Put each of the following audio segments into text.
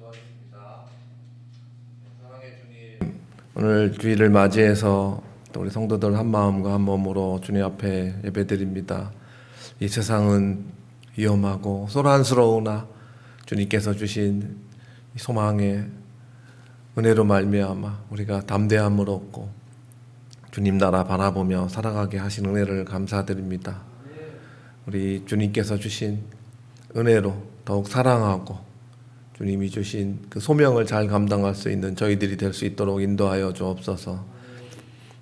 기도하겠습니다. 사랑의 주님, 오늘 주일을 맞이해서 또 우리 성도들 한 마음과 한 몸으로 주님 앞에 예배드립니다. 이 세상은 위험하고 소란스러우나 주님께서 주신 이 소망의 은혜로 말미암아 우리가 담대함을 얻고 주님 나라 바라보며 살아가게 하신 은혜를 감사드립니다. 우리 주님께서 주신 은혜로 더욱 사랑하고 주님이 주신 그 소명을 잘 감당할 수 있는 저희들이 될 수 있도록 인도하여 주옵소서.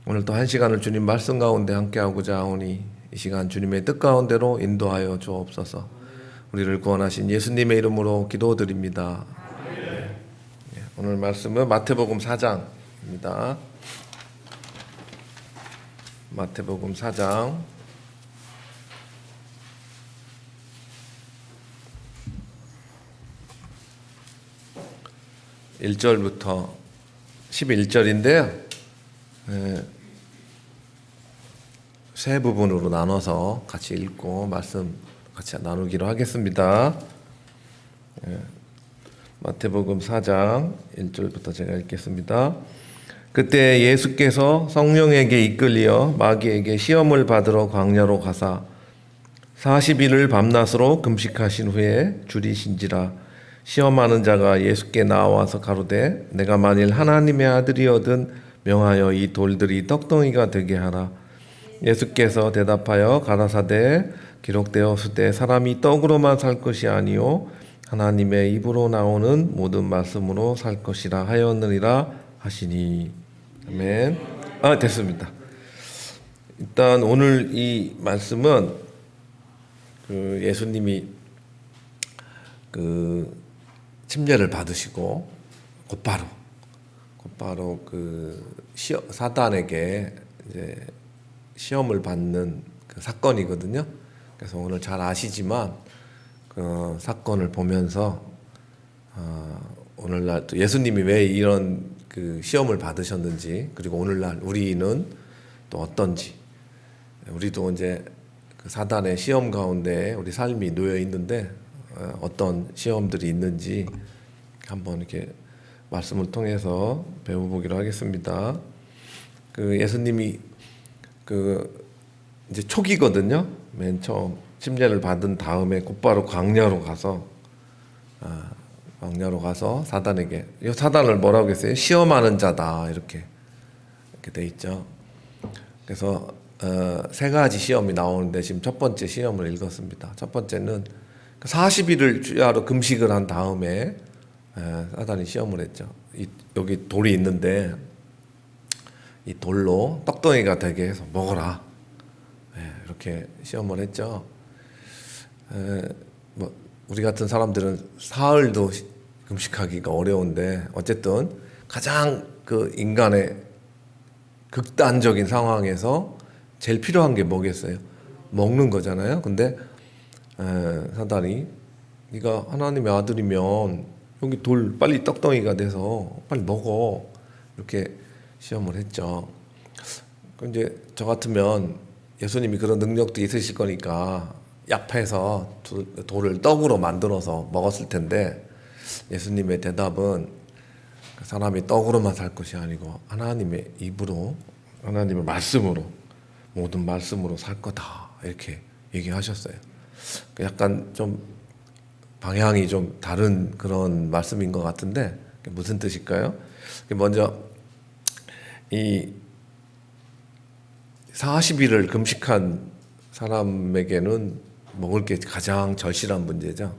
오늘 또 한 시간을 주님 말씀 가운데 함께하고자 하오니 이 시간 주님의 뜻 가운데로 인도하여 주옵소서. 우리를 구원하신 예수님의 이름으로 기도드립니다. 오늘 말씀은 마태복음 4장입니다. 마태복음 4장 1절부터 11절인데요. 세 부분으로 나눠서 같이 읽고 말씀 같이 나누기로 하겠습니다. 마태복음 4장 1절부터 제가 읽겠습니다. 그때 예수께서 성령에게 이끌리어 마귀에게 시험을 받으러 광야로 가사 40일을 밤낮으로 금식하신 후에 줄이신지라. 시험하는 자가 예수께 나와서 가로되 내가 만일 하나님의 아들이거든 명하여 이 돌들이 떡덩이가 되게 하라. 예수께서 대답하여 가라사대 기록되었으되 사람이 떡으로만 살 것이 아니요 하나님의 입으로 나오는 모든 말씀으로 살 것이라 하였느니라 하시니. 아멘. 됐습니다. 일단 오늘 이 말씀은 예수님이 침례를 받으시고 곧바로 사단에게 이제 시험을 받는 그 사건이거든요. 그래서 오늘 잘 아시지만 그 사건을 보면서 오늘날 또 예수님이 왜 이런 그 시험을 받으셨는지, 그리고 오늘날 우리는 또 어떤지, 우리도 이제 그 사단의 시험 가운데 우리 삶이 놓여 있는데 어떤 시험들이 있는지 한번 이렇게 말씀을 통해서 배워보기로 하겠습니다. 그 예수님이 이제 초기거든요. 맨 처음 침례를 받은 다음에 곧바로 광야로 가서 사단에게, 이 사단을 뭐라고 했어요? 시험하는 자다, 이렇게 돼 있죠. 그래서 세 가지 시험이 나오는데 지금 첫 번째 시험을 읽었습니다. 첫 번째는 40일을 주야로 금식을 한 다음에 사단이 시험을 했죠. 여기 돌이 있는데 이 돌로 떡덩이가 되게 해서 먹어라, 이렇게 시험을 했죠. 우리 같은 사람들은 사흘도 금식하기가 어려운데 어쨌든 가장 그 인간의 극단적인 상황에서 제일 필요한 게 뭐겠어요? 먹는 거잖아요. 근데 사단이 네가 하나님의 아들이면 여기 돌 빨리 떡덩이가 돼서 빨리 먹어, 이렇게 시험을 했죠. 이제 저 같으면 예수님이 그런 능력도 있으실 거니까 얍해서 돌을 떡으로 만들어서 먹었을 텐데, 예수님의 대답은 사람이 떡으로만 살 것이 아니고 하나님의 입으로, 하나님의 말씀으로, 모든 말씀으로 살 거다, 이렇게 얘기하셨어요. 약간 좀 방향이 좀 다른 그런 말씀인 것 같은데 무슨 뜻일까요? 먼저 이 40일을 금식한 사람에게는 먹을 게 가장 절실한 문제죠.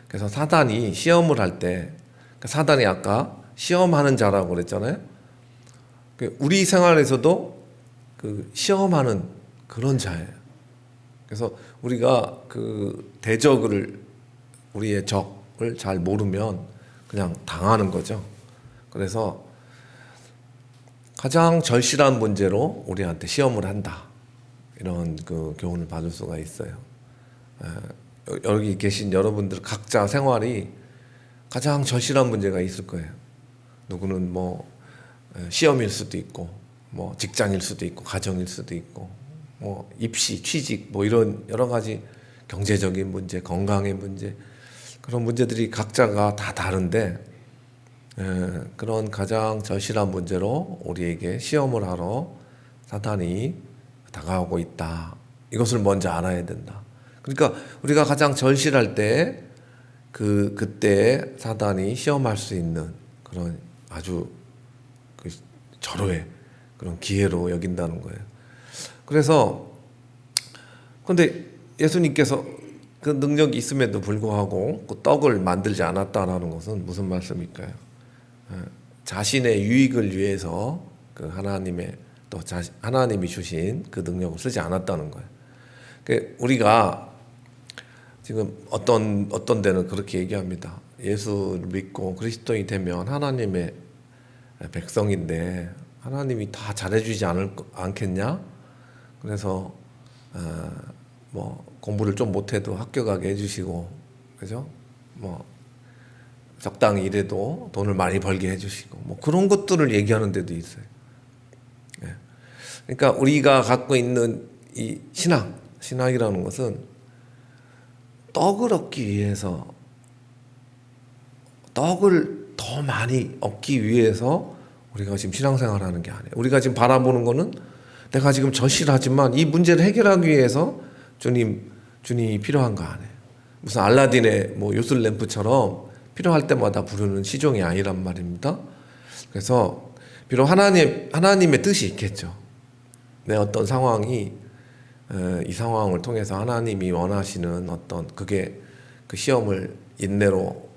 그래서 사단이 시험을 할 때, 사단이 아까 시험하는 자라고 그랬잖아요. 우리 생활에서도 그 시험하는 그런 자예요. 그래서 우리가 그 대적을, 우리의 적을 잘 모르면 그냥 당하는 거죠. 그래서 가장 절실한 문제로 우리한테 시험을 한다, 이런 그 교훈을 받을 수가 있어요. 여기 계신 여러분들 각자 생활이 가장 절실한 문제가 있을 거예요. 누구는 뭐 시험일 수도 있고, 뭐 직장일 수도 있고, 가정일 수도 있고, 뭐 입시, 취직, 뭐 이런 여러 가지 경제적인 문제, 건강의 문제, 그런 문제들이 각자가 다 다른데 그런 가장 절실한 문제로 우리에게 시험을 하러 사탄이 다가오고 있다. 이것을 먼저 알아야 된다. 그러니까 우리가 가장 절실할 때 그때 사탄이 시험할 수 있는 그런 아주 절호의 그런 기회로 여긴다는 거예요. 그래서 근데 예수님께서 그 능력이 있음에도 불구하고 그 떡을 만들지 않았다라는 것은 무슨 말씀일까요? 자신의 유익을 위해서 그 하나님이 주신 그 능력을 쓰지 않았다는 거예요. 우리가 지금 어떤 데는 그렇게 얘기합니다. 예수를 믿고 그리스도인이 되면 하나님의 백성인데 하나님이 다 잘해주지 않겠냐? 그래서 뭐 공부를 좀 못해도 학교 가게 해주시고, 그죠? 뭐 적당히 일해도 돈을 많이 벌게 해주시고, 뭐 그런 것들을 얘기하는 데도 있어요. 그러니까 우리가 갖고 있는 이 신학이라는 것은 떡을 얻기 위해서, 떡을 더 많이 얻기 위해서 우리가 지금 신앙생활을 하는 게 아니에요. 우리가 지금 바라보는 거는 내가 지금 절실하지만 이 문제를 해결하기 위해서 주님이 필요한 거 아니에요. 무슨 알라딘의 뭐 요술램프처럼 필요할 때마다 부르는 시종이 아니란 말입니다. 그래서 비록 하나님의 뜻이 있겠죠. 내 어떤 상황이 이 상황을 통해서 하나님이 원하시는 어떤 그게 그 시험을 인내로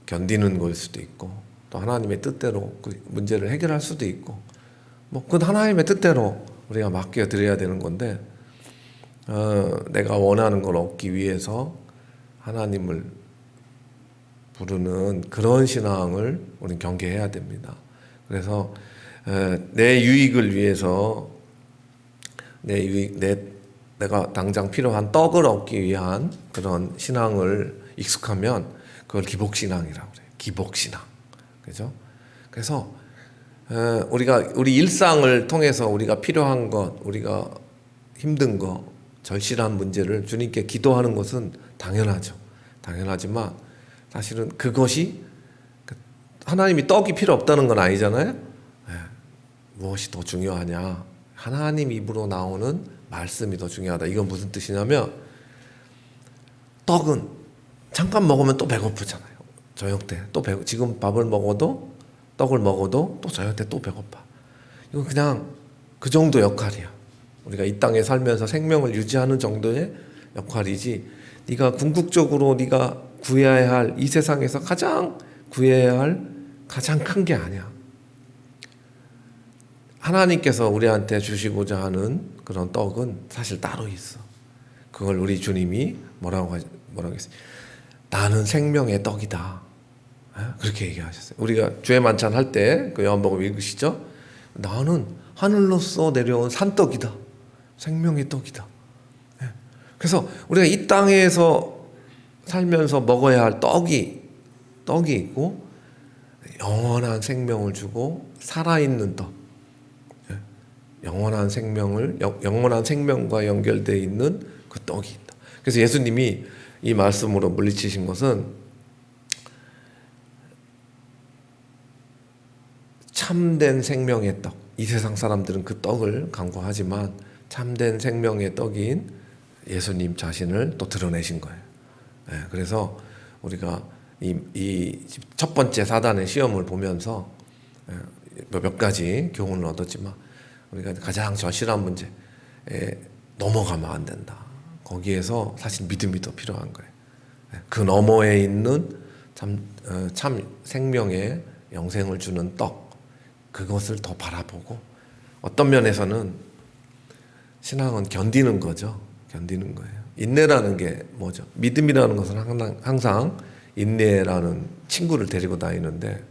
견디는 걸 수도 있고, 또 하나님의 뜻대로 그 문제를 해결할 수도 있고, 뭐 그건 하나님의 뜻대로 우리가 맡겨 드려야 되는 건데, 내가 원하는 걸 얻기 위해서 하나님을 부르는 그런 신앙을 우리는 경계해야 됩니다. 그래서 내 유익을 위해서 내가 당장 필요한 떡을 얻기 위한 그런 신앙을 익숙하면 그걸 기복신앙이라고 그래요. 기복신앙. 그죠? 그래서 우리 일상을 통해서 우리가 필요한 것, 우리가 힘든 것, 절실한 문제를 주님께 기도하는 것은 당연하죠. 당연하지만 사실은 그것이 하나님이 떡이 필요 없다는 건 아니잖아요. 무엇이 더 중요하냐? 하나님 입으로 나오는 말씀이 더 중요하다. 이건 무슨 뜻이냐면, 떡은 잠깐 먹으면 또 배고프잖아요. 저녁 때 또 지금 밥을 먹어도, 떡을 먹어도 또 저녁 때 또 배고파. 이건 그냥 그 정도 역할이야. 우리가 이 땅에 살면서 생명을 유지하는 정도의 역할이지, 네가 궁극적으로 네가 구해야 할, 이 세상에서 가장 구해야 할 가장 큰 게 아니야. 하나님께서 우리한테 주시고자 하는 그런 떡은 사실 따로 있어. 그걸 우리 주님이 뭐라고 했어요? 나는 생명의 떡이다. 그렇게 얘기하셨어요. 우리가 주의 만찬 할 때 그 요한복음 읽으시죠? 나는 하늘로서 내려온 산떡이다. 생명의 떡이다. 그래서 우리가 이 땅에서 살면서 먹어야 할 떡이 있고, 영원한 생명을 주고 살아있는 떡, 영원한 생명과 연결되어 있는 그 떡이 있다. 그래서 예수님이 이 말씀으로 물리치신 것은 참된 생명의 떡. 이 세상 사람들은 그 떡을 간구하지만 참된 생명의 떡인 예수님 자신을 또 드러내신 거예요. 그래서 우리가 이 첫 번째 사단의 시험을 보면서 몇 가지 교훈을 얻었지만, 우리가 가장 절실한 문제에 넘어가면 안 된다. 거기에서 사실 믿음이 더 필요한 거예요. 그 너머에 있는 참 생명의 영생을 주는 떡, 그것을 더 바라보고, 어떤 면에서는 신앙은 견디는 거죠. 견디는 거예요. 인내라는 게 뭐죠? 믿음이라는 것은 항상 인내라는 친구를 데리고 다니는데,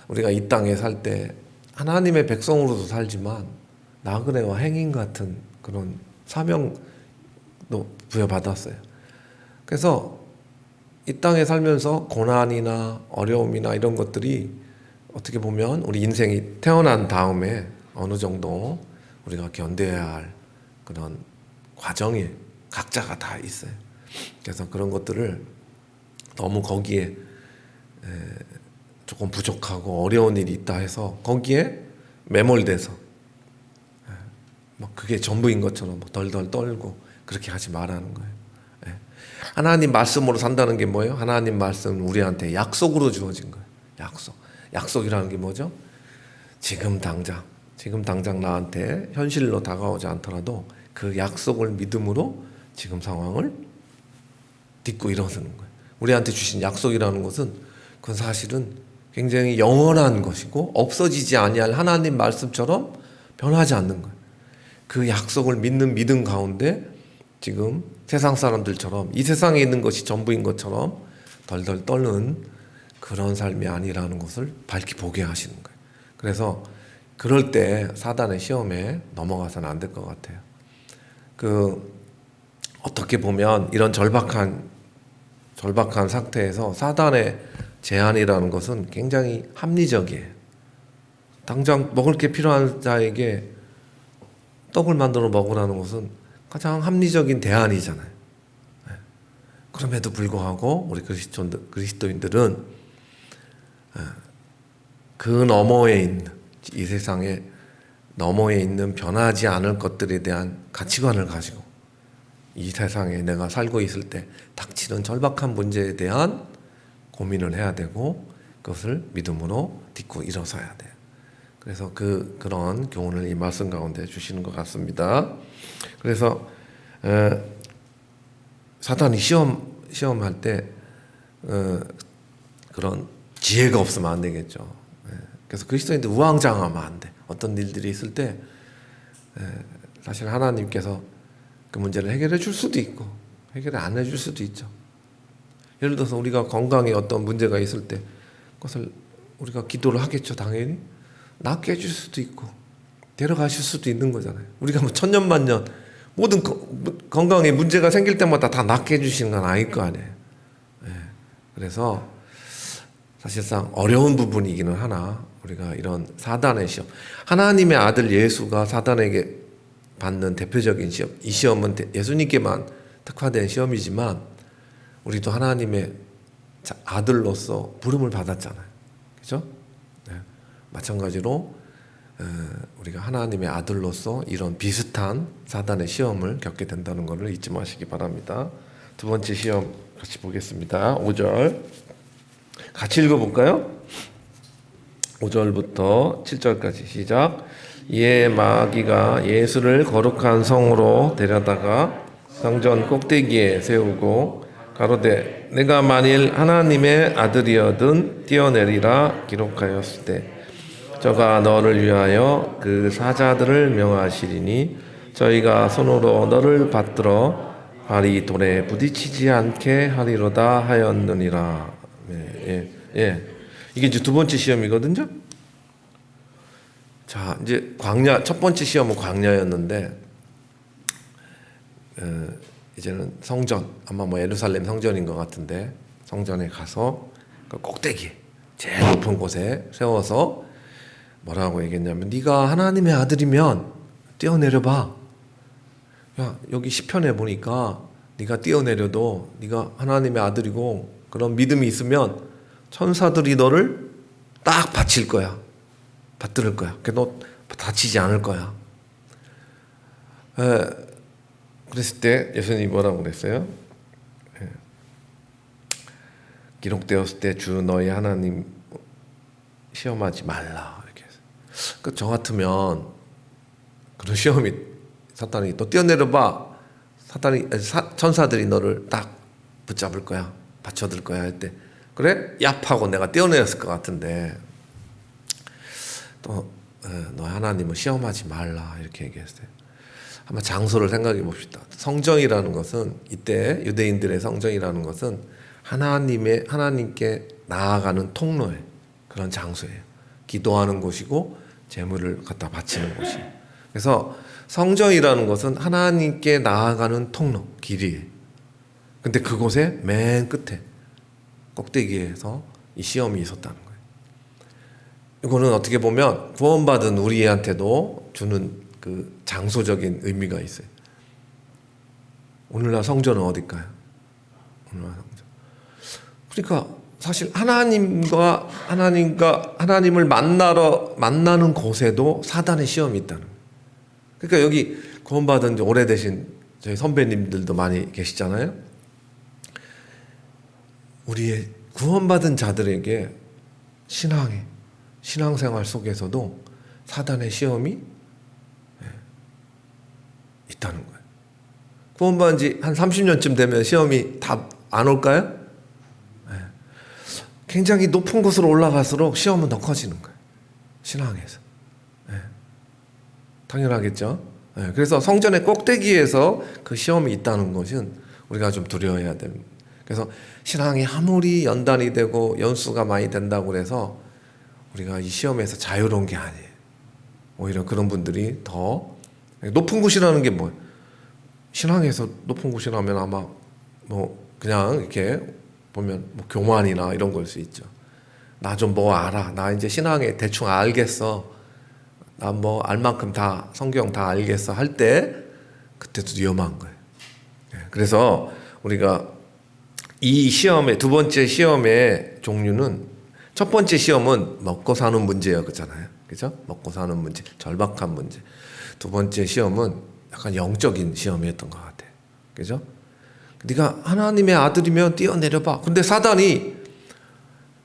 우리가 이 땅에 살 때 하나님의 백성으로도 살지만 나그네와 행인 같은 그런 사명도 부여받았어요. 그래서 이 땅에 살면서 고난이나 어려움이나 이런 것들이 어떻게 보면 우리 인생이 태어난 다음에 어느 정도 우리가 견뎌야 할 그런 과정이 각자가 다 있어요. 그래서 그런 것들을 너무 거기에 조금 부족하고 어려운 일이 있다 해서 거기에 매몰돼서 뭐 그게 전부인 것처럼 덜덜 떨고 그렇게 하지 말라는 거예요. 하나님 말씀으로 산다는 게 뭐예요? 하나님 말씀 우리한테 약속으로 주어진 거예요. 약속이라는 게 뭐죠? 지금 당장 나한테 현실로 다가오지 않더라도 그 약속을 믿음으로 지금 상황을 딛고 일어서는 거예요. 우리한테 주신 약속이라는 것은 그건 사실은 굉장히 영원한 것이고 없어지지 아니할 하나님 말씀처럼 변하지 않는 거예요. 그 약속을 믿는 믿음 가운데 지금 세상 사람들처럼 이 세상에 있는 것이 전부인 것처럼 덜덜 떠는 그런 삶이 아니라는 것을 밝히 보게 하시는 거예요. 그래서 그럴 때 사단의 시험에 넘어가서는 안 될 것 같아요. 어떻게 보면 이런 절박한 상태에서 사단의 제안이라는 것은 굉장히 합리적이에요. 당장 먹을 게 필요한 자에게 떡을 만들어 먹으라는 것은 가장 합리적인 대안이잖아요. 그럼에도 불구하고 우리 그리스도인들은 그 너머에 있는 이 세상에 너머에 있는 변하지 않을 것들에 대한 가치관을 가지고 이 세상에 내가 살고 있을 때 닥치는 절박한 문제에 대한 고민을 해야 되고 그것을 믿음으로 딛고 일어서야 돼요. 그래서 그런 교훈을 이 말씀 가운데 주시는 것 같습니다. 그래서 사탄이 시험할 때 그런 지혜가 없으면 안 되겠죠. 그래서 그리스도인들 우왕좌왕하면 안 돼. 어떤 일들이 있을 때 사실 하나님께서 그 문제를 해결해 줄 수도 있고 해결을 안 해줄 수도 있죠. 예를 들어서 우리가 건강에 어떤 문제가 있을 때 그것을 우리가 기도를 하겠죠. 당연히 낫게 해줄 수도 있고 데려가실 수도 있는 거잖아요. 우리가 뭐 천년만년 모든 건강에 문제가 생길 때마다 다 낫게 해주시는 건 아닐 거 아니에요. 그래서 사실상 어려운 부분이기는 하나 우리가 이런 사단의 시험, 하나님의 아들 예수가 사단에게 받는 대표적인 시험, 이 시험은 예수님께만 특화된 시험이지만 우리도 하나님의 아들로서 부름을 받았잖아요. 그렇죠? 마찬가지로 우리가 하나님의 아들로서 이런 비슷한 사단의 시험을 겪게 된다는 것을 잊지 마시기 바랍니다. 두 번째 시험 같이 보겠습니다. 5절 같이 읽어볼까요? 5절부터 7절까지 시작. 이에 마귀가 예수를 거룩한 성으로 데려다가 성전 꼭대기에 세우고 가로되 내가 만일 하나님의 아들이어든 뛰어내리라 기록하였을 때 저가 너를 위하여 그 사자들을 명하시리니 저희가 손으로 너를 받들어 발이 돌에 부딪히지 않게 하리로다 하였느니라. 이게 이제 두 번째 시험이거든요. 자, 이제 광야, 첫 번째 시험은 광야였는데 이제는 성전, 아마 뭐 예루살렘 성전인 것 같은데 성전에 가서 그 꼭대기 제일 높은 곳에 세워서 뭐라고 얘기했냐면 네가 하나님의 아들이면 뛰어내려봐. 야, 여기 시편에 보니까 네가 뛰어내려도 네가 하나님의 아들이고 그런 믿음이 있으면 천사들이 너를 딱 받칠 거야. 받들 거야. 너 다치지 않을 거야. 그랬을 때 예수님이 뭐라고 그랬어요? 기록되었을 때 주 너희 하나님 시험하지 말라 이렇게 했어요. 저 같으면 그런 시험이 사탄이 또 뛰어내려봐. 천사들이 너를 딱 붙잡을 거야. 받쳐들 거야 할 때 그래? 얍하고 내가 뛰어내렸을 것 같은데 또 너 하나님은 시험하지 말라 이렇게 얘기했어요. 한번 장소를 생각해 봅시다. 성전이라는 것은 이때 유대인들의 성전이라는 것은 하나님께 나아가는 통로의 그런 장소예요. 기도하는 곳이고 제물을 갖다 바치는 곳이에요. 그래서 성전이라는 것은 하나님께 나아가는 통로, 길이에요. 근데 그곳에 맨 끝에 꼭대기에서 이 시험이 있었다는 거예요. 이거는 어떻게 보면 구원받은 우리한테도 주는 그 장소적인 의미가 있어요. 오늘날 성전은 어딜까요? 오늘날 성전. 그러니까 사실 하나님을 만나는 곳에도 사단의 시험이 있다는 거예요. 그러니까 여기 구원받은 지 오래되신 저희 선배님들도 많이 계시잖아요. 우리의 구원받은 자들에게 신앙생활 속에서도 사단의 시험이 있다는 거예요. 구원받은 지 한 30년쯤 되면 시험이 다 안 올까요? 굉장히 높은 곳으로 올라갈수록 시험은 더 커지는 거예요. 신앙에서. 당연하겠죠. 그래서 성전의 꼭대기에서 그 시험이 있다는 것은 우리가 좀 두려워해야 됩니다. 그래서 신앙이 아무리 연단이 되고 연수가 많이 된다고 해서 우리가 이 시험에서 자유로운 게 아니에요. 오히려 그런 분들이 더 높은 곳이라는 게 뭐예요? 신앙에서 높은 곳이라면 아마 뭐 그냥 이렇게 보면 뭐 교만이나 이런 걸 수 있죠. 나 좀 뭐 알아. 나 이제 신앙에 대충 알겠어. 나 뭐 알 만큼 다 성경 다 알겠어 할 때 그때도 위험한 거예요. 그래서 우리가 이 시험의 두 번째 시험의 종류는 첫 번째 시험은 먹고 사는 문제였잖아요. 그죠? 먹고 사는 문제, 절박한 문제. 두 번째 시험은 약간 영적인 시험이었던 것 같아요. 그죠? 네가 하나님의 아들이면 뛰어내려봐. 근데 사단이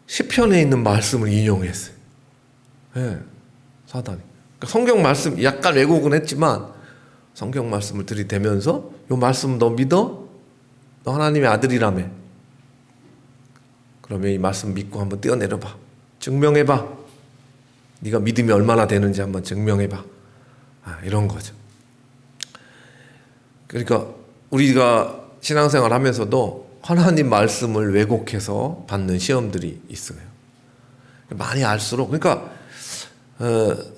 시편에 있는 말씀을 인용했어요. 사단이. 그러니까 성경 말씀 약간 왜곡은 했지만 성경 말씀을 들이대면서 이 말씀 너 믿어? 너 하나님의 아들이라며. 그러면 이 말씀 믿고 한번 뛰어내려봐. 증명해봐. 네가 믿음이 얼마나 되는지 한번 증명해봐. 이런 거죠. 그러니까 우리가 신앙생활 하면서도 하나님 말씀을 왜곡해서 받는 시험들이 있어요. 많이 알수록 그러니까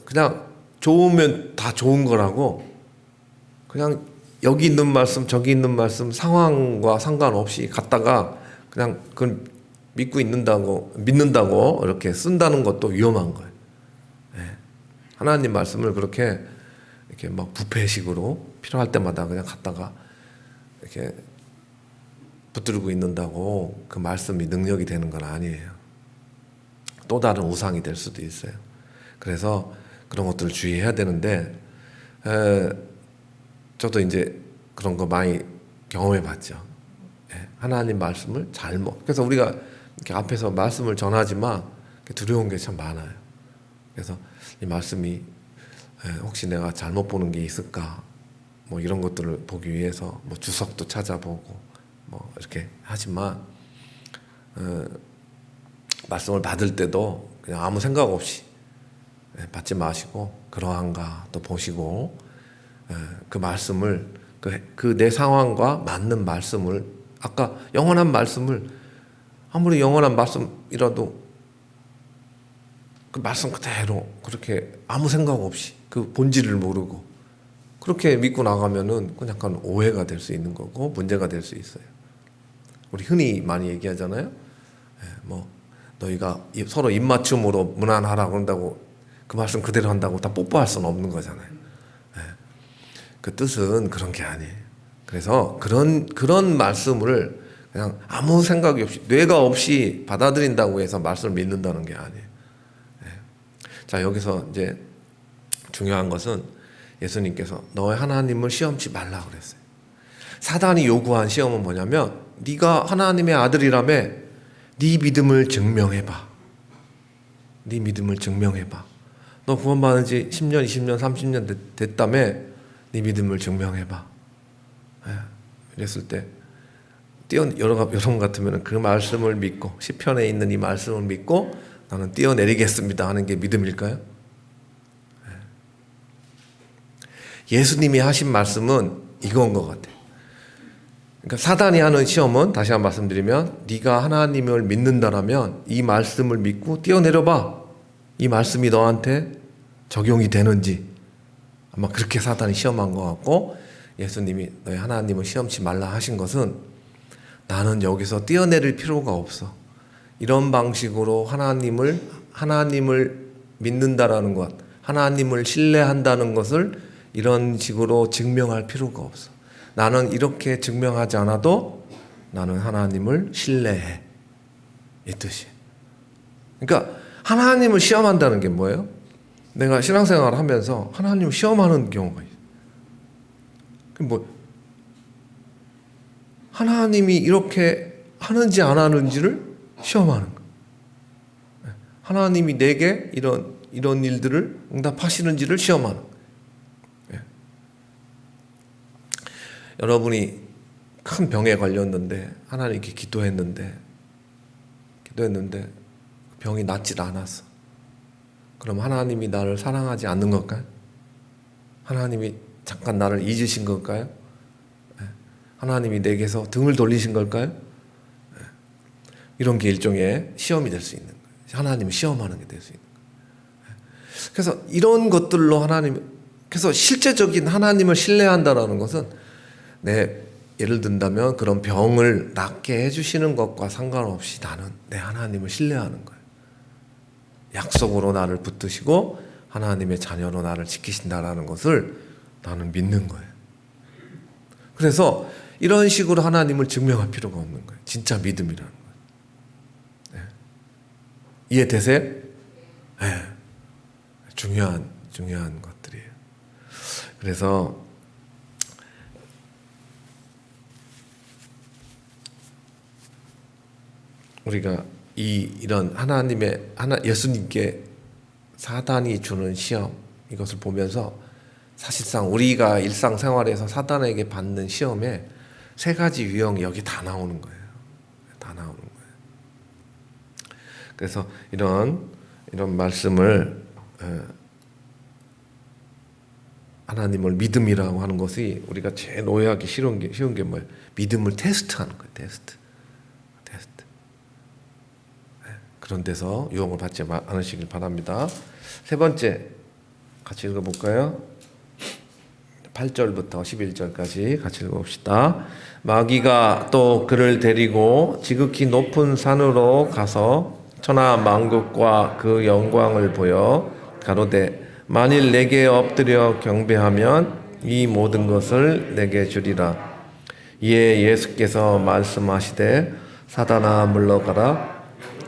그냥 좋으면 다 좋은 거라고 그냥 여기 있는 말씀 저기 있는 말씀 상황과 상관없이 갖다가 그냥 그걸 믿는다고 이렇게 쓴다는 것도 위험한 거예요. 하나님 말씀을 그렇게 이렇게 막 부패식으로 필요할 때마다 그냥 갖다가 이렇게 붙들고 있는다고 그 말씀이 능력이 되는 건 아니에요. 또 다른 우상이 될 수도 있어요. 그래서 그런 것들을 주의해야 되는데 저도 이제 그런 거 많이 경험해 봤죠. 하나님 말씀을 그래서 우리가 이렇게 앞에서 말씀을 전하지만 두려운 게 참 많아요. 그래서 이 말씀이 혹시 내가 잘못 보는 게 있을까 뭐 이런 것들을 보기 위해서 뭐 주석도 찾아보고 뭐 이렇게 하지만 말씀을 받을 때도 그냥 아무 생각 없이 받지 마시고 그러한가 또 보시고 그 말씀을 그 내 상황과 맞는 말씀을 아까 영원한 말씀을 아무리 영원한 말씀이라도 그 말씀 그대로 그렇게 아무 생각 없이 그 본질을 모르고 그렇게 믿고 나가면은 그건 약간 오해가 될 수 있는 거고 문제가 될 수 있어요. 우리 흔히 많이 얘기하잖아요. 뭐 너희가 서로 입맞춤으로 무난하라 그런다고 그 말씀 그대로 한다고 다 뽀뽀할 수는 없는 거잖아요. 그 뜻은 그런 게 아니에요. 그래서 그런 말씀을 그냥 아무 생각이 없이 뇌가 없이 받아들인다고 해서 말씀을 믿는다는 게 아니에요. 자, 여기서 이제 중요한 것은 예수님께서 너의 하나님을 시험치 말라 그랬어요. 사단이 요구한 시험은 뭐냐면 네가 하나님의 아들이라며 네 믿음을 증명해봐. 네 믿음을 증명해봐. 너 구원받은 지 10년, 20년, 30년 됐다며 네 믿음을 증명해봐. 이랬을 때 여러분 같으면 그 말씀을 믿고 시편에 있는 이 말씀을 믿고 나는 뛰어내리겠습니다 하는 게 믿음일까요? 예수님이 하신 말씀은 이건 것 같아요. 그러니까 사단이 하는 시험은 다시 한번 말씀드리면 네가 하나님을 믿는다라면 이 말씀을 믿고 뛰어내려봐. 이 말씀이 너한테 적용이 되는지 아마 그렇게 사단이 시험한 것 같고 예수님이 너희 하나님을 시험치 말라 하신 것은 나는 여기서 뛰어내릴 필요가 없어. 이런 방식으로 하나님을 믿는다라는 것, 하나님을 신뢰한다는 것을 이런 식으로 증명할 필요가 없어. 나는 이렇게 증명하지 않아도 나는 하나님을 신뢰해. 이 뜻이. 그러니까 하나님을 시험한다는 게 뭐예요? 내가 신앙생활을 하면서 하나님을 시험하는 경우가 있어요. 뭐 하나님이 이렇게 하는지 안 하는지를 시험하는 거예요. 하나님이 내게 이런 일들을 응답하시는지를 시험하는 거예요. 여러분이 큰 병에 걸렸는데 하나님께 기도했는데 병이 낫질 않았어. 그럼 하나님이 나를 사랑하지 않는 걸까요? 하나님이 잠깐 나를 잊으신 걸까요? 하나님이 내게서 등을 돌리신 걸까요? 이런 게 일종의 시험이 될 수 있는 거예요. 하나님을 시험하는 게 될 수 있는 거예요. 그래서 이런 것들로 그래서 실제적인 하나님을 신뢰한다라는 것은 예를 든다면 그런 병을 낫게 해주시는 것과 상관없이 나는 내 하나님을 신뢰하는 거예요. 약속으로 나를 붙드시고 하나님의 자녀로 나를 지키신다라는 것을 나는 믿는 거예요. 그래서 이런 식으로 하나님을 증명할 필요가 없는 거예요. 진짜 믿음이라는 거예요. 네. 이해되세요? 네. 중요한 것들이에요. 그래서 우리가 이런 예수님께 사단이 주는 시험, 이것을 보면서 사실상 우리가 일상생활에서 사단에게 받는 시험에 세 가지 유형이 여기 다 나오는 거예요. 다 나오는 거예요. 그래서 이런 말씀을 하나님을 믿음이라고 하는 것이 우리가 제일 오해하기 쉬운 게 뭐예요? 믿음을 테스트하는 거예요. 테스트. 그런 데서 유혹을 받지 않으시길 바랍니다. 세 번째 같이 읽어볼까요? 8절부터 11절까지 같이 읽어봅시다. 마귀가 또 그를 데리고 지극히 높은 산으로 가서 천하 만국과 그 영광을 보여 가로되 만일 내게 엎드려 경배하면 이 모든 것을 내게 주리라. 이에 예수께서 말씀하시되 사단아 물러가라.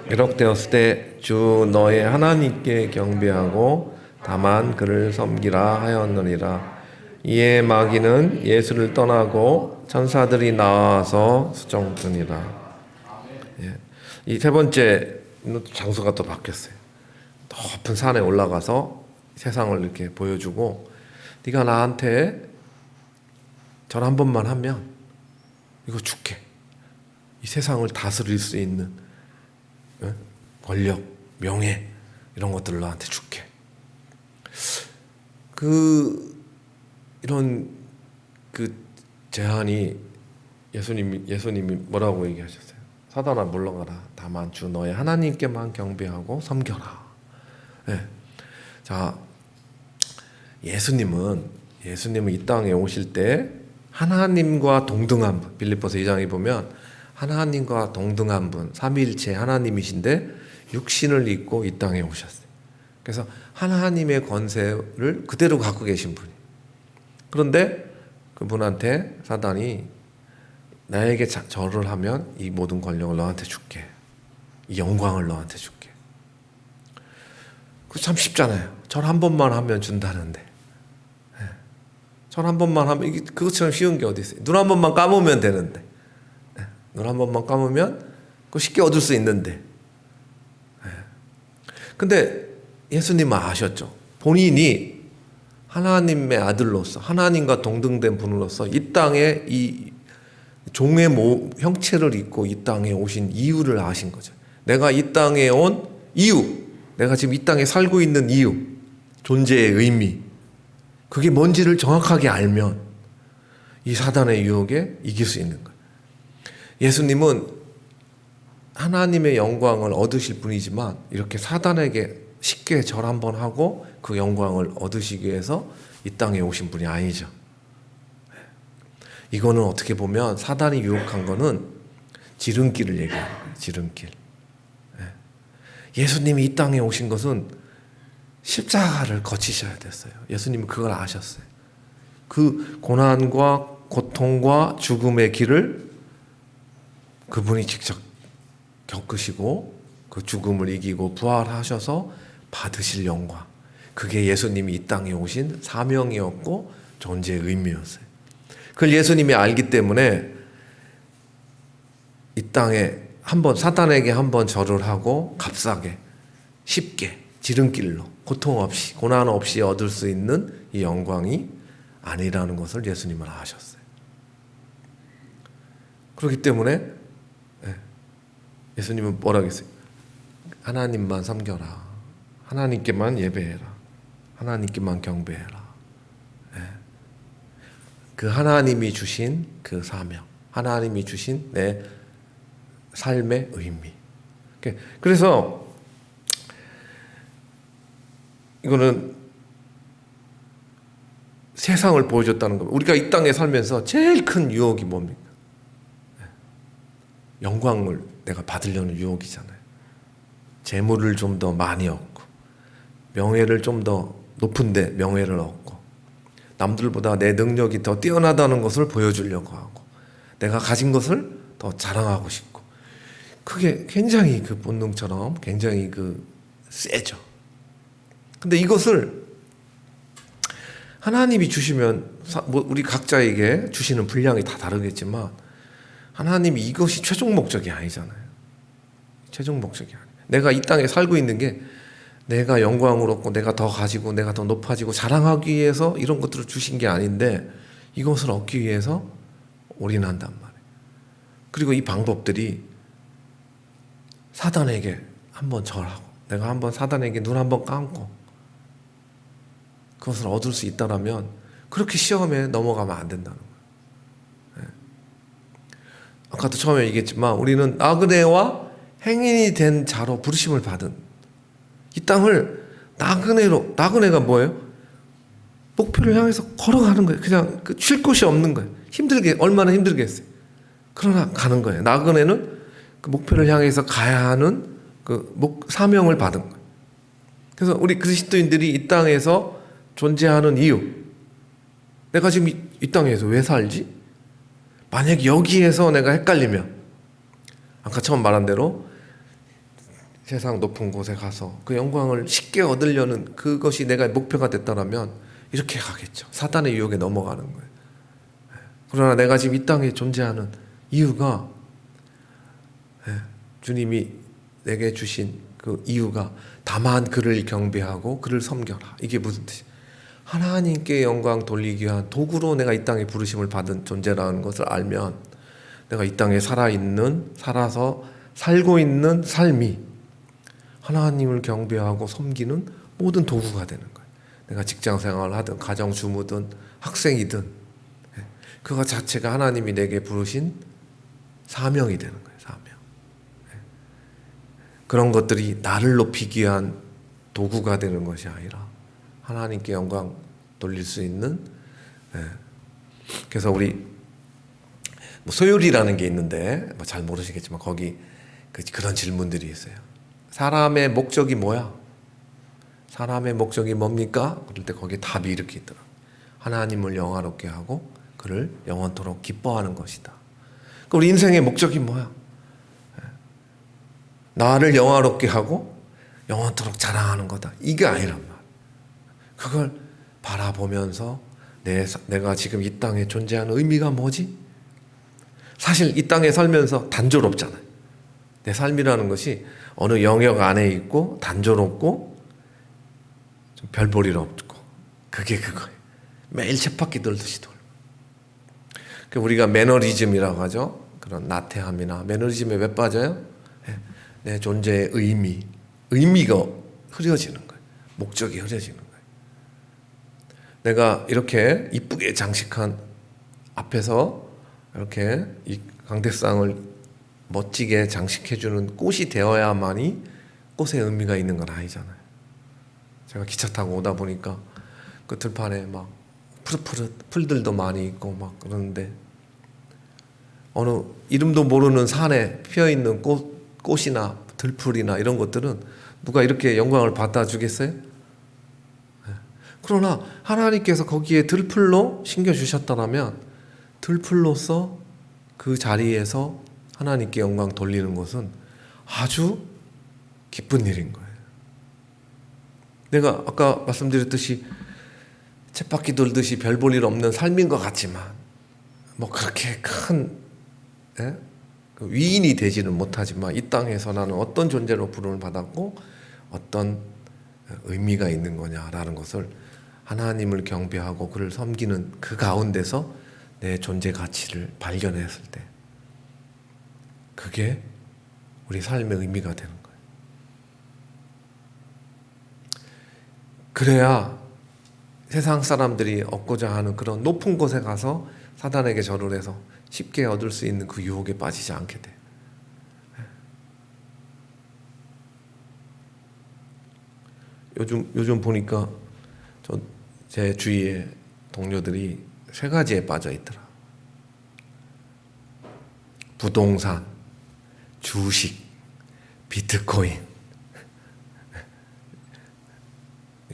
기록되었을 때 주 너의 하나님께 경배하고 다만 그를 섬기라 하였느니라. 이에 마귀는 예수를 떠나고 천사들이 나와서 수종드니라. 이 세 번째 장소가 또 바뀌었어요. 높은 산에 올라가서 세상을 이렇게 보여주고 네가 나한테 절 한 번만 하면 이거 줄게. 이 세상을 다스릴 수 있는 권력, 명예 이런 것들을 너한테 줄게. 이런 제안이 예수님이 뭐라고 얘기하셨어요? 사단아 물러가라. 다만 주 너의 하나님께만 경배하고 섬겨라. 네. 자, 예수님은 이 땅에 오실 때 하나님과 동등한 분, 빌립보서 2장에 보면 하나님과 동등한 분, 삼위일체 하나님이신데 육신을 입고 이 땅에 오셨어요. 그래서 하나님의 권세를 그대로 갖고 계신 분이에요. 그런데 그분한테 사단이 나에게 절을 하면 이 모든 권력을 너한테 줄게. 이 영광을 너한테 줄게. 그거 참 쉽잖아요. 절 한 번만 하면 준다는데. 절 한 번만 하면 그것처럼 쉬운 게 어디 있어요. 눈 한 번만 감으면 되는데. 눈 한 번만 감으면 그거 쉽게 얻을 수 있는데. 근데 예수님은 아셨죠. 본인이 하나님의 아들로서 하나님과 동등된 분으로서 이 땅에 이 종의 형체를 입고 이 땅에 오신 이유를 아신 거죠. 내가 이 땅에 온 이유, 내가 지금 이 땅에 살고 있는 이유, 존재의 의미, 그게 뭔지를 정확하게 알면 이 사단의 유혹에 이길 수 있는 거예요. 예수님은 하나님의 영광을 얻으실 분이지만 이렇게 사단에게 쉽게 절 한번 하고 그 영광을 얻으시기 위해서 이 땅에 오신 분이 아니죠. 이거는 어떻게 보면 사단이 유혹한 거는 지름길을 얘기하는 거예요. 지름길. 예수님이 이 땅에 오신 것은 십자가를 거치셔야 됐어요. 예수님은 그걸 아셨어요. 그 고난과 고통과 죽음의 길을 그분이 직접 겪으시고 그 죽음을 이기고 부활하셔서 받으실 영광, 그게 예수님이 이 땅에 오신 사명이었고 존재의 의미였어요. 그걸 예수님이 알기 때문에 이 땅에 한번 사탄에게 한번 절을 하고 값싸게 쉽게 지름길로 고통 없이 고난 없이 얻을 수 있는 이 영광이 아니라는 것을 예수님은 아셨어요. 그렇기 때문에 예수님은 뭐라고 했어요? 하나님만 섬겨라, 하나님께만 예배해라, 하나님께만 경배해라. 그 하나님이 주신 그 사명, 하나님이 주신 내 삶의 의미. 그래서 이거는 세상을 보여줬다는 겁니다. 우리가 이 땅에 살면서 제일 큰 유혹이 뭡니까? 영광을 내가 받으려는 유혹이잖아요. 재물을 좀 더 많이 얻고, 명예를 좀 더 높은데 명예를 얻고, 남들보다 내 능력이 더 뛰어나다는 것을 보여주려고 하고, 내가 가진 것을 더 자랑하고 싶고, 그게 굉장히 그 본능처럼 굉장히 그 세죠. 근데 이것을 하나님이 주시면 우리 각자에게 주시는 분량이 다 다르겠지만 하나님이 이것이 최종 목적이 아니잖아요. 최종 목적이 아니에요. 내가 이 땅에 살고 있는 게 내가 영광을 얻고 내가 더 가지고 내가 더 높아지고 자랑하기 위해서 이런 것들을 주신 게 아닌데 이것을 얻기 위해서 올인한단 말이에요. 그리고 이 방법들이 사단에게 한번 절하고 내가 한번 사단에게 눈 한번 감고 그것을 얻을 수 있다라면 그렇게 시험에 넘어가면 안 된다는 거예요. 아까도 처음에 얘기했지만 우리는 나그네와 행인이 된 자로 부르심을 받은 이 땅을 나그네가 뭐예요? 목표를 향해서 걸어가는 거예요. 그냥 쉴 곳이 없는 거예요. 얼마나 힘들겠어요. 그러나 가는 거예요. 나그네는 그 목표를 향해서 가야 하는 그 사명을 받은 거예요. 그래서 우리 그리스도인들이 이 땅에서 존재하는 이유, 내가 지금 이 땅에서 왜 살지? 만약 여기에서 내가 헷갈리면 아까 처음 말한 대로 세상 높은 곳에 가서 그 영광을 쉽게 얻으려는 그것이 내가 목표가 됐다면 이렇게 가겠죠. 사단의 유혹에 넘어가는 거예요. 그러나 내가 지금 이 땅에 존재하는 이유가 주님이 내게 주신 그 이유가 다만 그를 경배하고 그를 섬겨라. 이게 무슨 뜻이에요? 하나님께 영광 돌리기 위한 도구로 내가 이 땅에 부르심을 받은 존재라는 것을 알면 내가 이 땅에 살아서 살고 있는 삶이 하나님을 경배하고 섬기는 모든 도구가 되는 거예요. 내가 직장 생활을 하든 가정 주무든 학생이든 그거 자체가 하나님이 내게 부르신 사명이 되는 거예요. 사명. 그런 것들이 나를 높이기 위한 도구가 되는 것이 아니라 하나님께 영광 돌릴 수 있는. 그래서 우리 소율이라는 게 있는데 잘 모르시겠지만 거기 그런 질문들이 있어요. 사람의 목적이 뭐야? 사람의 목적이 뭡니까? 그럴 때 거기에 답이 이렇게 있더라고요. 하나님을 영화롭게 하고 그를 영원토록 기뻐하는 것이다. 그럼 우리 인생의 목적이 뭐야? 나를 영화롭게 하고 영원토록 자랑하는 거다. 이게 아니란 말이야. 그걸 바라보면서 내가 지금 이 땅에 존재하는 의미가 뭐지? 사실 이 땅에 살면서 단조롭잖아요. 내 삶이라는 것이 어느 영역 안에 있고 단조롭고 좀 별 볼 일 없고 그게 그거예요. 매일 쳇바퀴 돌듯이 돌고. 우리가 매너리즘이라고 하죠. 그런 나태함이나 매너리즘에 왜 빠져요? 내 존재의 의미가 흐려지는 거예요. 목적이 흐려지는 거예요. 내가 이렇게 이쁘게 장식한 앞에서 이렇게 이 강대상을 멋지게 장식해주는 꽃이 되어야만이 꽃의 의미가 있는 건 아니잖아요. 제가 기차 타고 오다 보니까 그 들판에 막 푸릇푸릇 풀들도 많이 있고 막 그러는데 어느 이름도 모르는 산에 피어있는 꽃이나 들풀이나 이런 것들은 누가 이렇게 영광을 받아주겠어요? 그러나 하나님께서 거기에 들풀로 심겨주셨다면 들풀로서 그 자리에서 하나님께 영광 돌리는 것은 아주 기쁜 일인 거예요. 내가 아까 말씀드렸듯이 쳇바퀴 돌듯이 별 볼 일 없는 삶인 것 같지만 뭐 그렇게 큰 위인이 되지는 못하지만 이 땅에서 나는 어떤 존재로 부름을 받았고 어떤 의미가 있는 거냐라는 것을 하나님을 경배하고 그를 섬기는 그 가운데서 내 존재 가치를 발견했을 때 그게 우리 삶의 의미가 되는 거예요. 그래야 세상 사람들이 얻고자 하는 그런 높은 곳에 가서 사단에게 절을 해서 쉽게 얻을 수 있는 그 유혹에 빠지지 않게 돼. 요즘 보니까 제 주위에 동료들이 세 가지에 빠져 있더라. 부동산, 주식, 비트코인.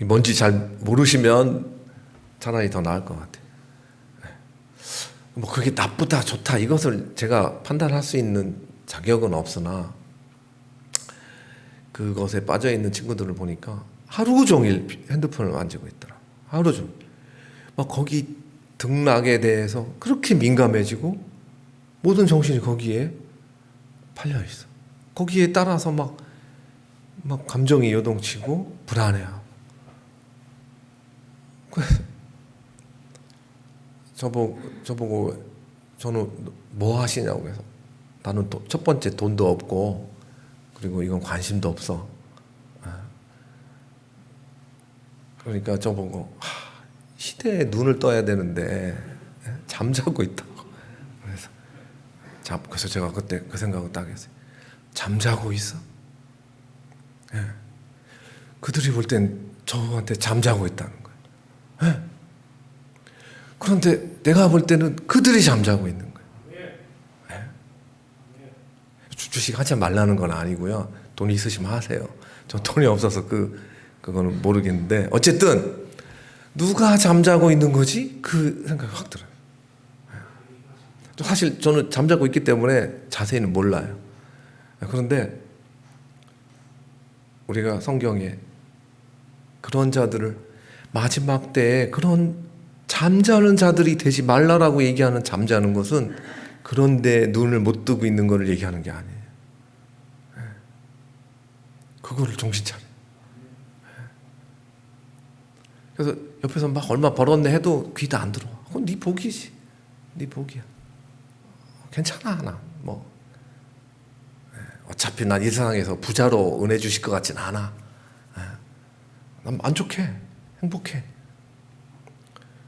뭔지 잘 모르시면 차라리 더 나을 것 같아요. 뭐 그게 나쁘다 좋다 이것을 제가 판단할 수 있는 자격은 없으나 그것에 빠져 있는 친구들을 보니까 하루 종일 핸드폰을 만지고 있더라. 하루 종일 막 거기 등락에 대해서 그렇게 민감해지고 모든 정신이 거기에 팔려 있어. 거기에 따라서 막 감정이 요동치고 불안해하고. 저보고 저는 뭐 하시냐고 해서 나는 첫 번째 돈도 없고 그리고 이건 관심도 없어. 그러니까 저보고 시대에 눈을 떠야 되는데 잠자고 있다고. 그래서 제가 그때 그 생각을 딱 했어요. 잠자고 있어? 예. 그들이 볼 땐 저한테 잠자고 있다는 거예요. 예. 그런데 내가 볼 때는 그들이 잠자고 있는 거예요. 예. 주식 하지 말라는 건 아니고요. 돈이 있으시면 하세요. 저 돈이 없어서 그거는 모르겠는데 어쨌든 누가 잠자고 있는 거지? 그 생각이 확 들어요. 사실 저는 잠자고 있기 때문에 자세히는 몰라요. 그런데 우리가 성경에 그런 자들을 마지막 때에 그런 잠자는 자들이 되지 말라라고 얘기하는 잠자는 것은 그런데 눈을 못 뜨고 있는 것을 얘기하는 게 아니에요. 그거를 정신 차려. 그래서 옆에서 막 얼마 벌었네 해도 귀도 안 들어와. 그건 네 복이지. 네 복이야. 괜찮아 나 뭐 어차피 난 이 세상에서 부자로 은혜 주실 것 같진 않아. 난 만족해. 행복해.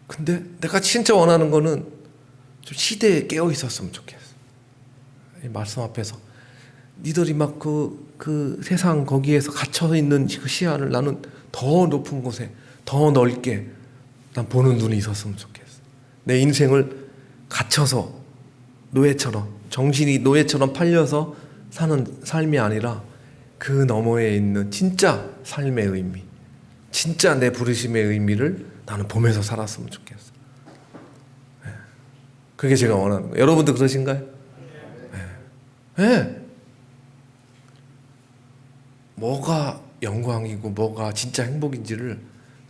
근데 내가 진짜 원하는 거는 좀 시대에 깨어 있었으면 좋겠어. 이 말씀 앞에서 니들이 막 그 세상 거기에서 갇혀 있는 그 시야를 나는 더 높은 곳에 더 넓게 난 보는 눈이 있었으면 좋겠어. 내 인생을 갇혀서 노예처럼 정신이 노예처럼 팔려서 사는 삶이 아니라 그 너머에 있는 진짜 삶의 의미, 진짜 내 부르심의 의미를 나는 보면서 살았으면 좋겠어. 그게 제가 원하는 거예요. 여러분도 그러신가요? 네. 뭐가 영광이고 뭐가 진짜 행복인지를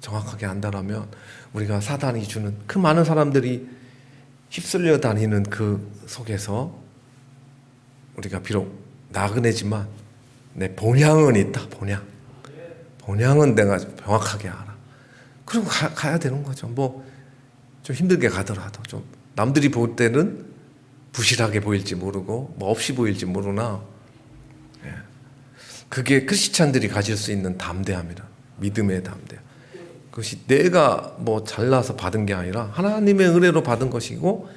정확하게 안다라면 우리가 사단이 주는 그 많은 사람들이 휩쓸려 다니는 그 속에서 우리가 비록 나그네지만 내 본향은 있다. 본향은 내가 명확하게 알아. 그럼 가야 되는 거죠. 뭐 좀 힘들게 가더라도 좀 남들이 볼 때는 부실하게 보일지 모르고 뭐 없이 보일지 모르나 그게 크리스찬들이 가질 수 있는 담대함이라 믿음의 담대함. 그것이 내가 뭐 잘나서 받은 게 아니라 하나님의 은혜로 받은 것이고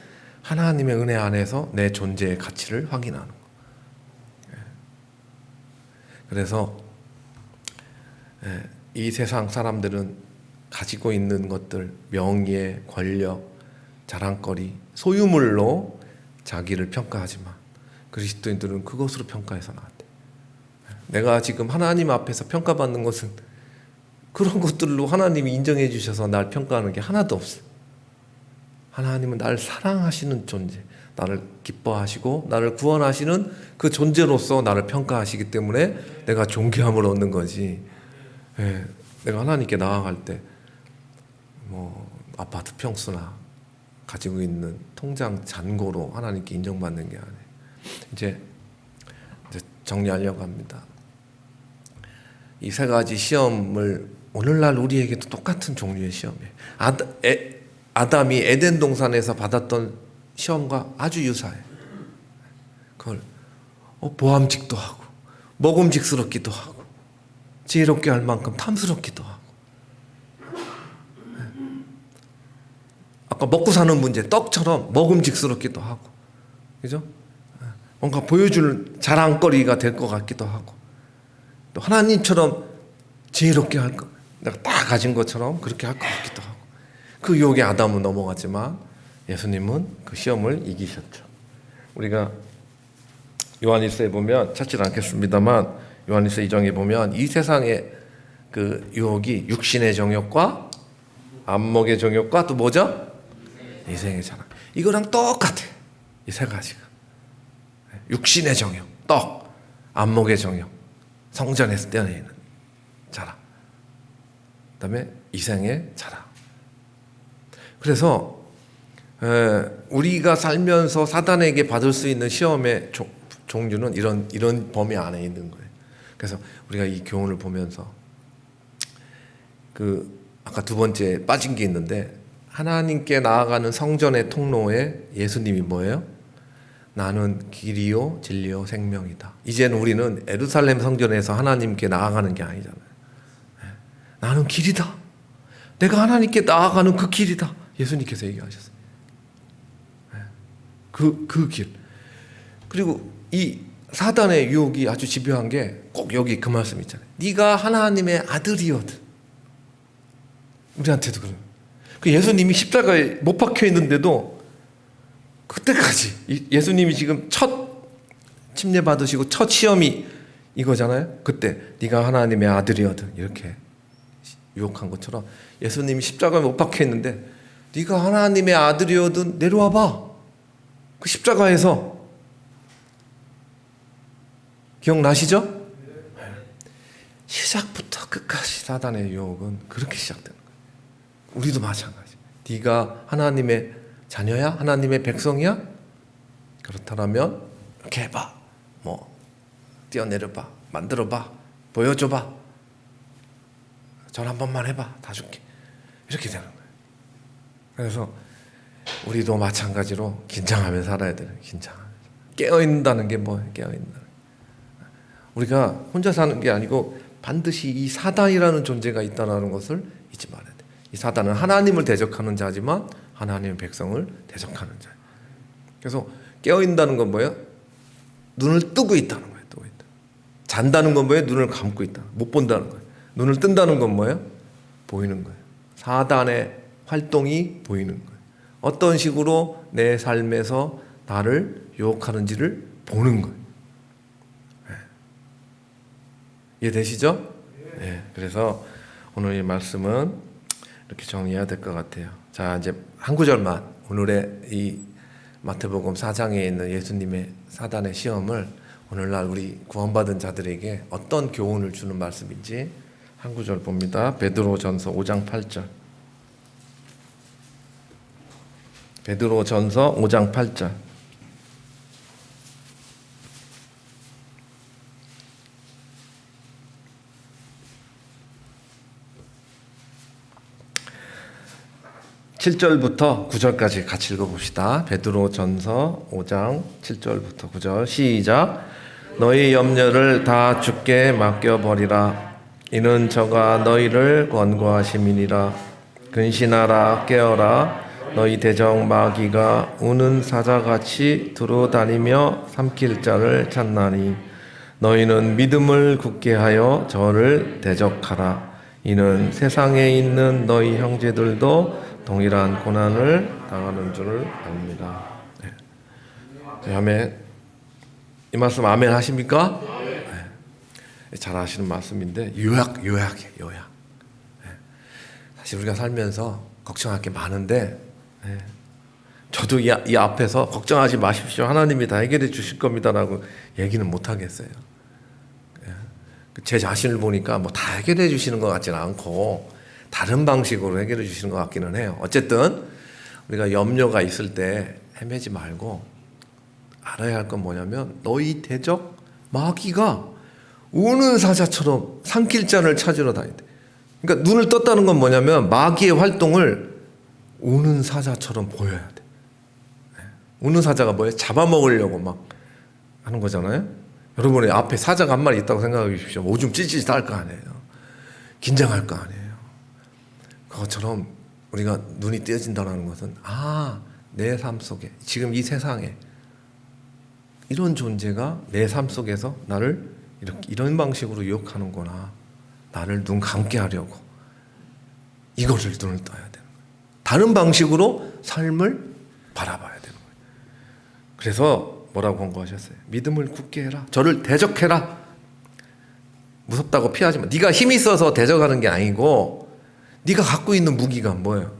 하나님의 은혜 안에서 내 존재의 가치를 확인하는 거. 그래서 이 세상 사람들은 가지고 있는 것들, 명예, 권력, 자랑거리, 소유물로 자기를 평가하지만 그리스도인들은 그것으로 평가해서는 안 돼. 내가 지금 하나님 앞에서 평가받는 것은 그런 것들로 하나님이 인정해 주셔서 날 평가하는 게 하나도 없어요. 하나님은 날 사랑하시는 존재, 나를 기뻐하시고 나를 구원하시는 그 존재로서 나를 평가하시기 때문에 내가 존귀함을 얻는 거지. 예, 내가 하나님께 나아갈 때 뭐 아파트 평수나 가지고 있는 통장 잔고로 하나님께 인정받는 게 아니에요. 이제 정리하려고 합니다. 이 세 가지 시험을 오늘날 우리에게도 똑같은 종류의 시험이에요. 아담이 에덴 동산에서 받았던 시험과 아주 유사해. 그걸 보암직도 하고 먹음직스럽기도 하고 지혜롭게 할 만큼 탐스럽기도 하고. 아까 먹고 사는 문제, 떡처럼 먹음직스럽기도 하고, 그죠? 뭔가 보여줄 자랑거리가 될 것 같기도 하고, 또 하나님처럼 지혜롭게 할 것, 내가 다 가진 것처럼 그렇게 할 것 같기도 하고. 그 유혹에 아담은 넘어갔지만 예수님은 그 시험을 이기셨죠. 우리가 요한일서에 보면 찾지 않겠습니다만 요한일서 2장에 보면 이 세상의 그 유혹이 육신의 정욕과 안목의 정욕과 또 뭐죠? 이생의 자랑. 이거랑 똑같아. 이 세 가지가. 육신의 정욕, 떡, 안목의 정욕, 성전에서 떼어내는 자랑, 그다음에 이생의 자랑. 그래서 우리가 살면서 사단에게 받을 수 있는 시험의 종류는 이런 범위 안에 있는 거예요. 그래서 우리가 이 교훈을 보면서 아까 두 번째 빠진 게 있는데, 하나님께 나아가는 성전의 통로에 예수님이 뭐예요? 나는 길이요 진리요 생명이다. 이제는 우리는 예루살렘 성전에서 하나님께 나아가는 게 아니잖아요. 나는 길이다. 내가 하나님께 나아가는 그 길이다. 예수님께서 얘기하셨어요. 그 길. 그리고 이 사단의 유혹이 아주 집요한 게 꼭 여기 그 말씀 있잖아요. 네가 하나님의 아들이거든. 우리한테도 그래요. 그 예수님이 십자가에 못 박혀 있는데도 그때까지 예수님이 지금 첫 침례 받으시고 첫 시험이 이거잖아요. 그때 네가 하나님의 아들이거든 이렇게 유혹한 것처럼 예수님이 십자가에 못 박혀 있는데 네가 하나님의 아들이거든 내려와봐. 그 십자가에서 기억나시죠? 시작부터 끝까지 사단의 유혹은 그렇게 시작되는 거예요. 우리도 마찬가지. 네가 하나님의 자녀야? 하나님의 백성이야? 그렇다면 이렇게 해봐. 뭐 뛰어내려봐. 만들어봐. 보여줘봐. 전 한 번만 해봐. 다 줄게. 이렇게 되는 거예요. 그래서 우리도 마찬가지로 긴장하며 살아야 돼요. 긴장하면서. 깨어있다는 게 뭐예요? 깨어있다. 우리가 혼자 사는 게 아니고 반드시 이 사단이라는 존재가 있다는 것을 잊지 말아야 돼요. 이 사단은 하나님을 대적하는 자지만 하나님의 백성을 대적하는 자예요. 그래서 깨어있다는 건 뭐예요? 눈을 뜨고 있다는 거예요. 뜨고 있다. 잔다는 건 뭐예요? 눈을 감고 있다. 못 본다는 거예요. 눈을 뜬다는 건 뭐예요? 보이는 거예요. 사단의 활동이 보이는 거예요. 어떤 식으로 내 삶에서 나를 유혹하는지를 보는 거예요. 이해되시죠? 네. 그래서 오늘 이 말씀은 이렇게 정리해야 될 것 같아요. 자, 이제 한 구절만 오늘의 이 마태복음 4장에 있는 예수님의 사단의 시험을 오늘날 우리 구원받은 자들에게 어떤 교훈을 주는 말씀인지 한 구절 봅니다. 베드로전서 5장 8절. 베드로전서 5장 8절. (7절부터) (9절까지) 같이 읽어봅시다. 베드로전서 5장 7절부터 9절 시작. 너희 염려를 다 주께 맡겨버리라. 이는 저가 너희를 권고하심이니라. 근신하라 깨어라. 너희 대적 마귀가 우는 사자같이 두루다니며 삼킬 자를 찾나니 너희는 믿음을 굳게 하여 저를 대적하라. 이는 세상에 있는 너희 형제들도 동일한 고난을 당하는 줄을 압니다. 네. 아멘. 이 말씀 아멘 하십니까? 네. 잘 아시는 말씀인데 요약이에요. 요약. 네. 사실 우리가 살면서 걱정할 게 많은데 저도 이 앞에서 걱정하지 마십시오. 하나님이 다 해결해 주실 겁니다라고 얘기는 못 하겠어요. 제 자신을 보니까 뭐 다 해결해 주시는 것 같지는 않고 다른 방식으로 해결해 주시는 것 같기는 해요. 어쨌든 우리가 염려가 있을 때 헤매지 말고 알아야 할 건 뭐냐면 너희 대적 마귀가 우는 사자처럼 삼킬 자를 찾으러 다닌대. 그러니까 눈을 떴다는 건 뭐냐면 마귀의 활동을 우는 사자처럼 보여야 돼. 우는 사자가 뭐예요? 잡아먹으려고 막 하는 거잖아요. 여러분의 앞에 사자가 한 마리 있다고 생각해 주십시오. 오줌 찌릿찌릿 할 거 아니에요. 긴장할 거 아니에요. 그것처럼 우리가 눈이 띄어진다는 것은 내 삶 속에 지금 이 세상에 이런 존재가 내 삶 속에서 나를 이런 방식으로 유혹하는구나. 나를 눈 감게 하려고 이거를 눈을 떠야 되는 거예요. 다른 방식으로 삶을 바라봐야 되는 거예요. 그래서 뭐라고 권고하셨어요? 믿음을 굳게 해라. 저를 대적해라. 무섭다고 피하지 마. 네가 힘이 있어서 대적하는 게 아니고 네가 갖고 있는 무기가 뭐예요?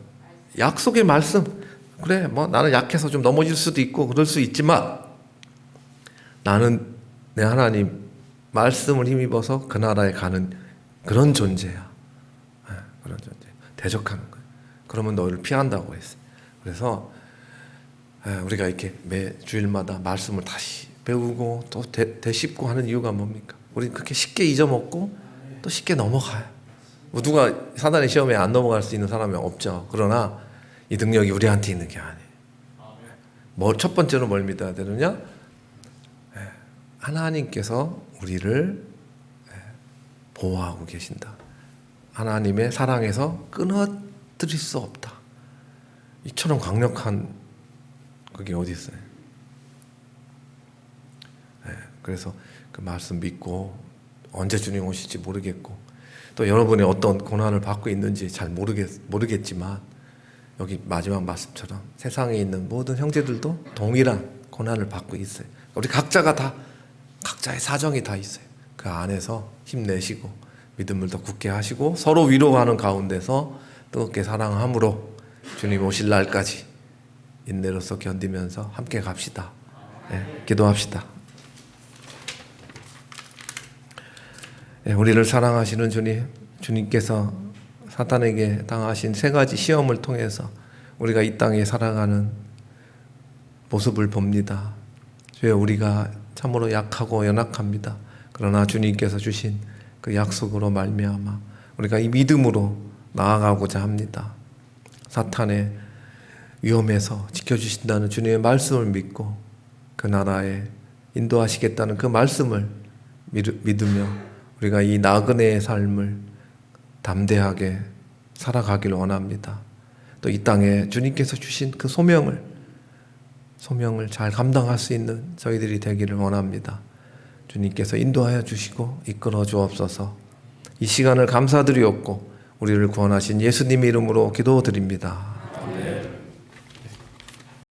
약속의 말씀. 그래, 뭐 나는 약해서 좀 넘어질 수도 있고 그럴 수 있지만 나는 내 하나님 말씀을 힘입어서 그 나라에 가는 그런 존재야. 그런 존재. 대적하는 거야. 그러면 너를 피한다고 했어요. 그래서 우리가 이렇게 매 주일마다 말씀을 다시 배우고 또 되씹고 하는 이유가 뭡니까? 우리 그렇게 쉽게 잊어먹고 또 쉽게 넘어가요. 누가 사단의 시험에 안 넘어갈 수 있는 사람이 없죠. 그러나 이 능력이 우리한테 있는 게 아니에요. 첫 번째로 뭘 믿어야 되느냐? 하나님께서 우리를 보호하고 계신다. 하나님의 사랑에서 끊어뜨릴 수 없다. 이처럼 강력한 그게 어디 있어요? 그래서 그 말씀 믿고 언제 주님 오실지 모르겠고 또 여러분이 어떤 고난을 받고 있는지 잘 모르겠지만 여기 마지막 말씀처럼 세상에 있는 모든 형제들도 동일한 고난을 받고 있어요. 우리 각자가 다 각자의 사정이 다 있어요. 그 안에서 힘내시고 믿음을 더 굳게 하시고 서로 위로하는 가운데서 뜨겁게 사랑함으로 주님 오실 날까지 인내로서 견디면서 함께 갑시다. 기도합시다. 우리를 사랑하시는 주님, 주님께서 사탄에게 당하신 3가지 시험을 통해서 우리가 이 땅에 살아가는 모습을 봅니다. 주여, 우리가 참으로 약하고 연약합니다. 그러나 주님께서 주신 그 약속으로 말미암아 우리가 이 믿음으로 나아가고자 합니다. 사탄의 위험에서 지켜주신다는 주님의 말씀을 믿고 그 나라에 인도하시겠다는 그 말씀을 믿으며 우리가 이 나그네의 삶을 담대하게 살아가길 원합니다. 또 이 땅에 주님께서 주신 그 소명을 잘 감당할 수 있는 저희들이 되기를 원합니다. 주님께서 인도하여 주시고 이끌어 주옵소서. 이 시간을 감사드리옵고 우리를 구원하신 예수님의 이름으로 기도드립니다.